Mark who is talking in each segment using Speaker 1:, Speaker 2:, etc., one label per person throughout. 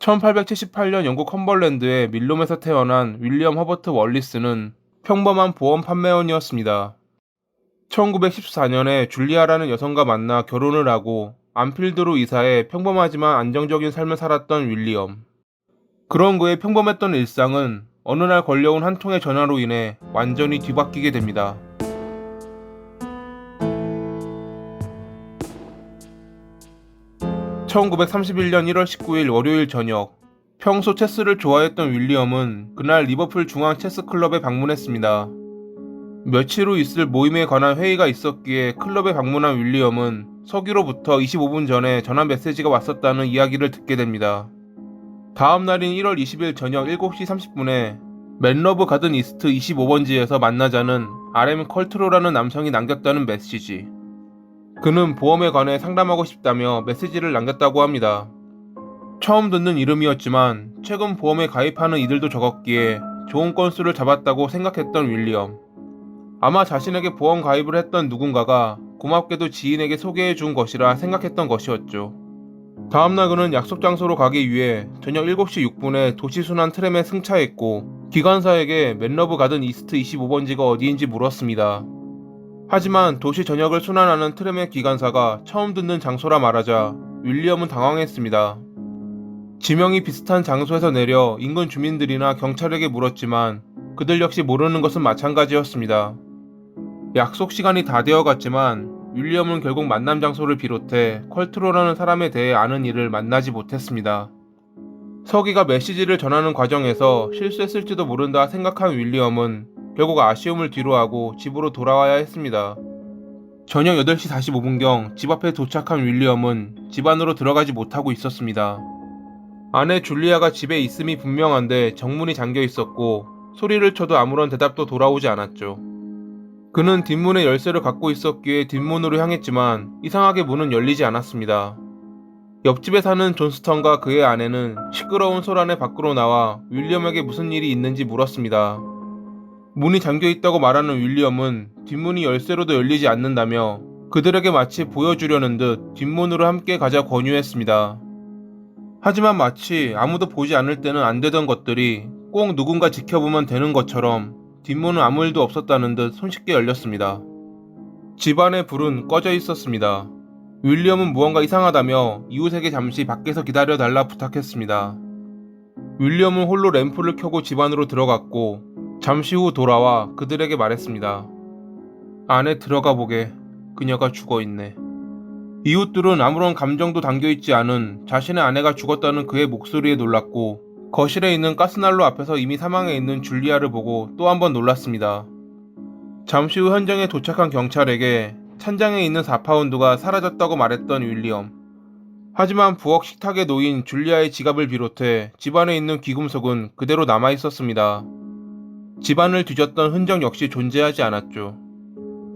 Speaker 1: 1878년 영국 컴벌랜드의 밀롬에서 태어난 윌리엄 허버트 월리스는 평범한 보험 판매원이었습니다. 1914년에 줄리아라는 여성과 만나 결혼을 하고 안필드로 이사해 평범하지만 안정적인 삶을 살았던 윌리엄. 그런 그의 평범했던 일상은 어느 날 걸려온 한 통의 전화로 인해 완전히 뒤바뀌게 됩니다. 1931년 1월 19일 월요일 저녁, 평소 체스를 좋아했던 윌리엄은 그날 리버풀 중앙 체스 클럽에 방문했습니다. 며칠 후 있을 모임에 관한 회의가 있었기에 클럽에 방문한 윌리엄은 서기로부터 25분 전에 전화 메시지가 왔었다는 이야기를 듣게 됩니다. 다음 날인 1월 20일 저녁 7시 30분에 맨러브 가든 이스트 25번지에서 만나자는 RM 컬트로라는 남성이 남겼다는 메시지. 그는 보험에 관해 상담하고 싶다며 메시지를 남겼다고 합니다. 처음 듣는 이름이었지만 최근 보험에 가입하는 이들도 적었기에 좋은 건수를 잡았다고 생각했던 윌리엄. 아마 자신에게 보험 가입을 했던 누군가가 고맙게도 지인에게 소개해 준 것이라 생각했던 것이었죠. 다음날 그는 약속 장소로 가기 위해 저녁 7시 6분에 도시순환 트램에 승차했고 기관사에게 맨러브 가든 이스트 25번지가 어디인지 물었습니다. 하지만 도시 전역을 순환하는 트램의 기관사가 처음 듣는 장소라 말하자 윌리엄은 당황했습니다. 지명이 비슷한 장소에서 내려 인근 주민들이나 경찰에게 물었지만 그들 역시 모르는 것은 마찬가지였습니다. 약속 시간이 다 되어갔지만 윌리엄은 결국 만남 장소를 비롯해 컬트로라는 사람에 대해 아는 이를 만나지 못했습니다. 서기가 메시지를 전하는 과정에서 실수했을지도 모른다 생각한 윌리엄은 결국 아쉬움을 뒤로하고 집으로 돌아와야 했습니다. 저녁 8시 45분경 집 앞에 도착한 윌리엄은 집 안으로 들어가지 못하고 있었습니다. 아내 줄리아가 집에 있음이 분명한데 정문이 잠겨 있었고 소리를 쳐도 아무런 대답도 돌아오지 않았죠. 그는 뒷문에 열쇠를 갖고 있었기에 뒷문으로 향했지만 이상하게 문은 열리지 않았습니다. 옆집에 사는 존스턴과 그의 아내는 시끄러운 소란에 밖으로 나와 윌리엄에게 무슨 일이 있는지 물었습니다. 문이 잠겨 있다고 말하는 윌리엄은 뒷문이 열쇠로도 열리지 않는다며 그들에게 마치 보여주려는 듯 뒷문으로 함께 가자 권유했습니다. 하지만 마치 아무도 보지 않을 때는 안 되던 것들이 꼭 누군가 지켜보면 되는 것처럼 뒷문은 아무 일도 없었다는 듯 손쉽게 열렸습니다. 집안의 불은 꺼져 있었습니다. 윌리엄은 무언가 이상하다며 이웃에게 잠시 밖에서 기다려달라 부탁했습니다. 윌리엄은 홀로 램프를 켜고 집 안으로 들어갔고 잠시 후 돌아와 그들에게 말했습니다. 안에 들어가 보게. 그녀가 죽어있네. 이웃들은 아무런 감정도 담겨있지 않은 자신의 아내가 죽었다는 그의 목소리에 놀랐고 거실에 있는 가스난로 앞에서 이미 사망해 있는 줄리아를 보고 또 한 번 놀랐습니다. 잠시 후 현장에 도착한 경찰에게 찬장에 있는 4파운드가 사라졌다고 말했던 윌리엄. 하지만 부엌 식탁에 놓인 줄리아의 지갑을 비롯해 집안에 있는 귀금속은 그대로 남아있었습니다. 집안을 뒤졌던 흔적 역시 존재하지 않았죠.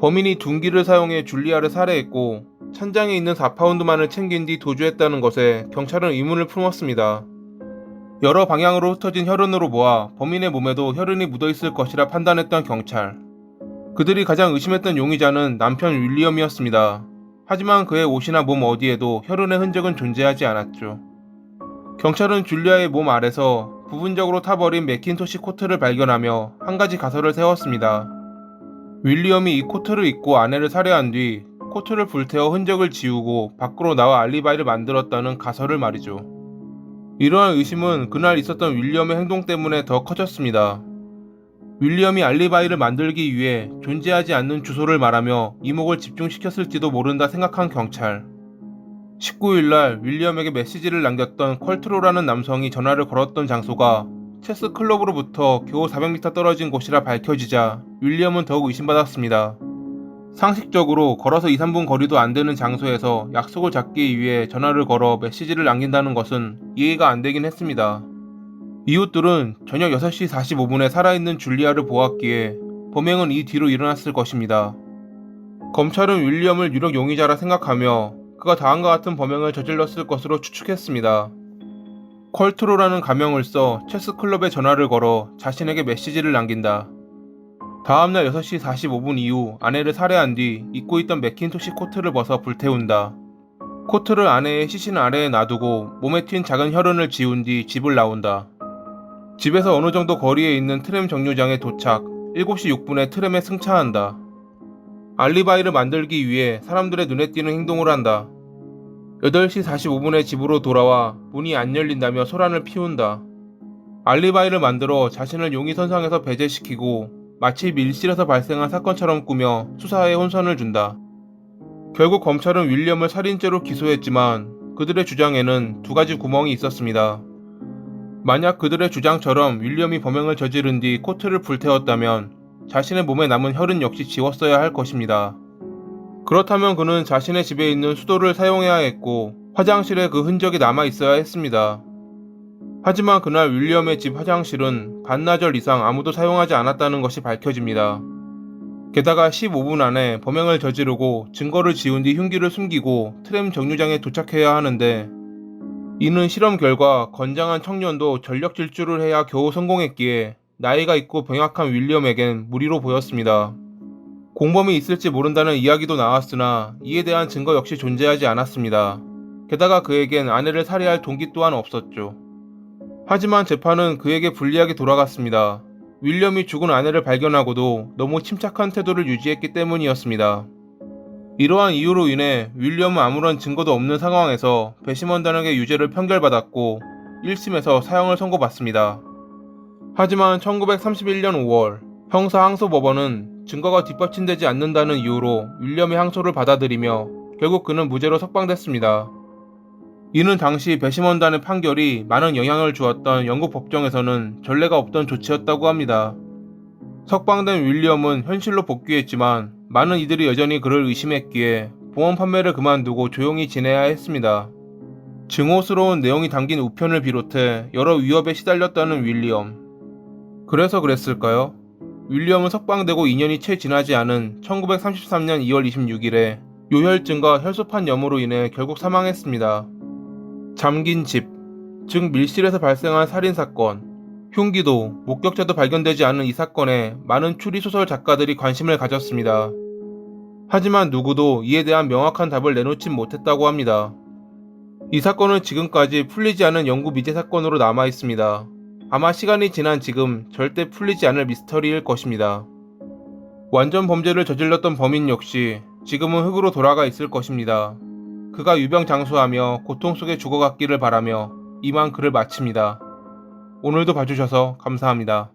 Speaker 1: 범인이 둔기를 사용해 줄리아를 살해했고 찬장에 있는 4파운드만을 챙긴 뒤 도주했다는 것에 경찰은 의문을 품었습니다. 여러 방향으로 흩어진 혈흔으로 보아 범인의 몸에도 혈흔이 묻어있을 것이라 판단했던 경찰. 그들이 가장 의심했던 용의자는 남편 윌리엄이었습니다. 하지만 그의 옷이나 몸 어디에도 혈흔의 흔적은 존재하지 않았죠. 경찰은 줄리아의 몸 아래서 부분적으로 타버린 맥킨토시 코트를 발견하며 한 가지 가설을 세웠습니다. 윌리엄이 이 코트를 입고 아내를 살해한 뒤 코트를 불태워 흔적을 지우고 밖으로 나와 알리바이를 만들었다는 가설을 말이죠. 이러한 의심은 그날 있었던 윌리엄의 행동 때문에 더 커졌습니다. 윌리엄이 알리바이를 만들기 위해 존재하지 않는 주소를 말하며 이목을 집중시켰을지도 모른다 생각한 경찰. 19일날 윌리엄에게 메시지를 남겼던 컬트로라는 남성이 전화를 걸었던 장소가 체스 클럽으로부터 겨우 400m 떨어진 곳이라 밝혀지자 윌리엄은 더욱 의심받았습니다. 상식적으로 걸어서 2-3분 거리도 안 되는 장소에서 약속을 잡기 위해 전화를 걸어 메시지를 남긴다는 것은 이해가 안 되긴 했습니다. 이웃들은 저녁 6시 45분에 살아있는 줄리아를 보았기에 범행은 이 뒤로 일어났을 것입니다. 검찰은 윌리엄을 유력 용의자라 생각하며 그가 다음과 같은 범행을 저질렀을 것으로 추측했습니다. 컬트로라는 가명을 써 체스클럽에 전화를 걸어 자신에게 메시지를 남긴다. 다음날 6시 45분 이후 아내를 살해한 뒤 입고 있던 맥킨토시 코트를 벗어 불태운다. 코트를 아내의 시신 아래에 놔두고 몸에 튄 작은 혈흔을 지운 뒤 집을 나온다. 집에서 어느 정도 거리에 있는 트램 정류장에 도착, 7시 6분에 트램에 승차한다. 알리바이를 만들기 위해 사람들의 눈에 띄는 행동을 한다. 8시 45분에 집으로 돌아와 문이 안 열린다며 소란을 피운다. 알리바이를 만들어 자신을 용의선상에서 배제시키고 마치 밀실에서 발생한 사건처럼 꾸며 수사에 혼선을 준다. 결국 검찰은 윌리엄을 살인죄로 기소했지만 그들의 주장에는 2가지 구멍이 있었습니다. 만약 그들의 주장처럼 윌리엄이 범행을 저지른 뒤 코트를 불태웠다면 자신의 몸에 남은 혈흔 역시 지웠어야 할 것입니다. 그렇다면 그는 자신의 집에 있는 수도를 사용해야 했고 화장실에 그 흔적이 남아 있어야 했습니다. 하지만 그날 윌리엄의 집 화장실은 반나절 이상 아무도 사용하지 않았다는 것이 밝혀집니다. 게다가 15분 안에 범행을 저지르고 증거를 지운 뒤 흉기를 숨기고 트램 정류장에 도착해야 하는데 이는 실험 결과 건장한 청년도 전력 질주를 해야 겨우 성공했기에 나이가 있고 병약한 윌리엄에겐 무리로 보였습니다. 공범이 있을지 모른다는 이야기도 나왔으나 이에 대한 증거 역시 존재하지 않았습니다. 게다가 그에겐 아내를 살해할 동기 또한 없었죠. 하지만 재판은 그에게 불리하게 돌아갔습니다. 윌리엄이 죽은 아내를 발견하고도 너무 침착한 태도를 유지했기 때문이었습니다. 이러한 이유로 인해 윌리엄은 아무런 증거도 없는 상황에서 배심원단에게 유죄를 판결받았고 1심에서 사형을 선고받습니다. 하지만 1931년 5월 형사항소법원은 증거가 뒷받침되지 않는다는 이유로 윌리엄의 항소를 받아들이며 결국 그는 무죄로 석방됐습니다. 이는 당시 배심원단의 판결이 많은 영향을 주었던 영국 법정에서는 전례가 없던 조치였다고 합니다. 석방된 윌리엄은 현실로 복귀했지만 많은 이들이 여전히 그를 의심했기에 보험 판매를 그만두고 조용히 지내야 했습니다. 증오스러운 내용이 담긴 우편을 비롯해 여러 위협에 시달렸다는 윌리엄. 그래서 그랬을까요? 윌리엄은 석방되고 2년이 채 지나지 않은 1933년 2월 26일에 요혈증과 혈소판염으로 인해 결국 사망했습니다. 잠긴 집, 즉 밀실에서 발생한 살인사건, 흉기도 목격자도 발견되지 않은 이 사건에 많은 추리소설 작가들이 관심을 가졌습니다. 하지만 누구도 이에 대한 명확한 답을 내놓진 못했다고 합니다. 이 사건은 지금까지 풀리지 않은 영구 미제 사건으로 남아 있습니다. 아마 시간이 지난 지금 절대 풀리지 않을 미스터리일 것입니다. 완전 범죄를 저질렀던 범인 역시 지금은 흙으로 돌아가 있을 것입니다. 그가 유병장수하며 고통 속에 죽어갔기를 바라며 이만 글을 마칩니다. 오늘도 봐주셔서 감사합니다.